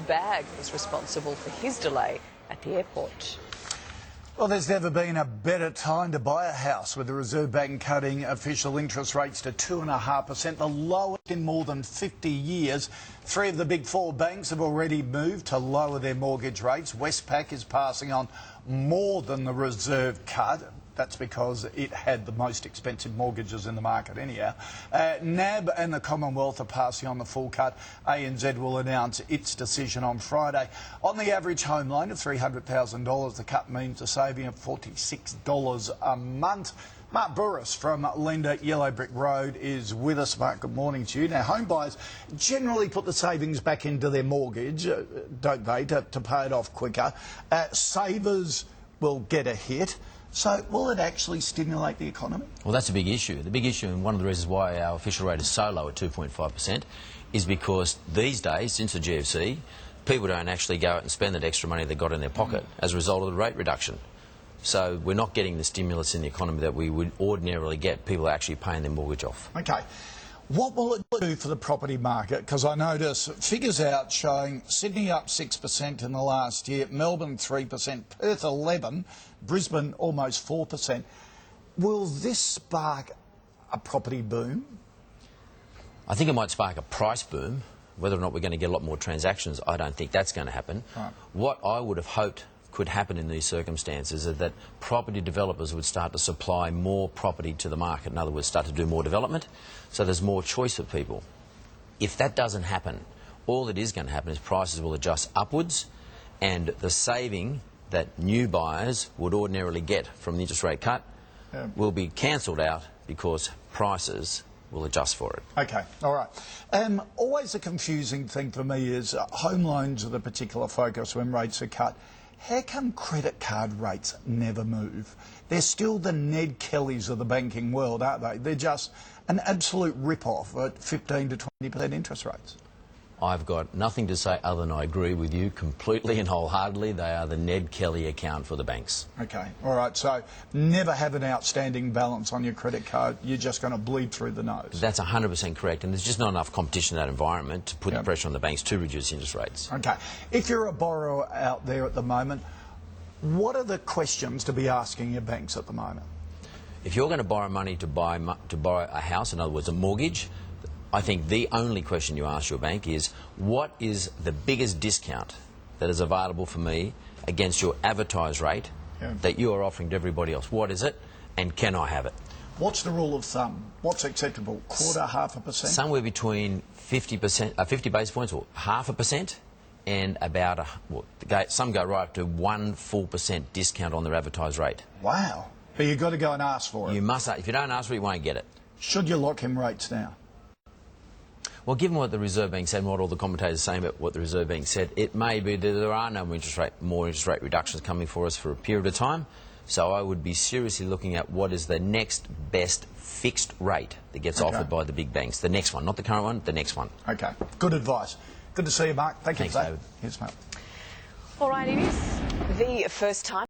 bag was responsible for his delay at the airport. Well, there's never been a better time to buy a house, with the Reserve Bank cutting official interest rates to 2.5%, the lowest in more than 50 years. Three of the big four banks have already moved to lower their mortgage rates. Westpac is passing on more than the Reserve cut. That's because it had the most expensive mortgages in the market anyhow. NAB and the Commonwealth are passing on the full cut. ANZ will announce its decision on Friday. On the average home loan of $300,000, the cut means a saving of $46 a month. Mark Bouris from Lender Yellow Brick Road is with us. Mark, good morning to you. Now, home buyers generally put the savings back into their mortgage, don't they, to pay it off quicker. Savers will get a hit. So will it actually stimulate the economy? Well, that's a big issue. The big issue, and one of the reasons why our official rate is so low at 2.5%, is because these days, since the GFC, people don't actually go out and spend that extra money they got in their pocket as a result of the rate reduction. So we're not getting the stimulus in the economy that we would ordinarily get. People are actually paying their mortgage off. OK. What will it do for the property market? Because I notice figures out showing Sydney up 6% in the last year, Melbourne 3%, Perth 11%, Brisbane almost 4%. Will this spark a property boom? I think it might spark a price boom. Whether or not we're going to get a lot more transactions, I don't think that's going to happen. Right. What I would have hoped could happen in these circumstances is that property developers would start to supply more property to the market. In other words, start to do more development, so there's more choice of people. If that doesn't happen, all that is going to happen is prices will adjust upwards, and the saving that new buyers would ordinarily get from the interest rate cut will be cancelled out because prices will adjust for it. OK, all right. Always a confusing thing for me is home loans are the particular focus when rates are cut. How come credit card rates never move? They're still the Ned Kellys of the banking world, aren't they? They're just an absolute rip-off at 15 to 20% interest rates. I've got nothing to say other than I agree with you completely and wholeheartedly. They are the Ned Kelly account for the banks. OK, all right. So never have an outstanding balance on your credit card. You're just going to bleed through the nose. That's 100% correct, and there's just not enough competition in that environment to put the pressure on the banks to reduce interest rates. OK. If you're a borrower out there at the moment, what are the questions to be asking your banks at the moment? If you're going to borrow money to borrow a house, in other words, a mortgage, I think the only question you ask your bank is, what is the biggest discount that is available for me against your advertised rate that you are offering to everybody else? What is it, and can I have it? What's the rule of thumb? What's acceptable? Quarter, 0.5%? Somewhere between 50 basis points or 0.5% and about, some go right up to 1 full % discount on their advertised rate. Wow. But you've got to go and ask for it. You must. If you don't ask for it, you won't get it. Should you lock in rates now? Well, given what the Reserve Bank said and what all the commentators are saying about what the Reserve Bank said, it may be that there are no more interest rate reductions coming for us for a period of time. So I would be seriously looking at what is the next best fixed rate that gets offered by the big banks. The next one, not the current one, the next one. OK. Good advice. Good to see you, Mark. Thank you. Thanks, David. Here's Mark. All right, it is the first time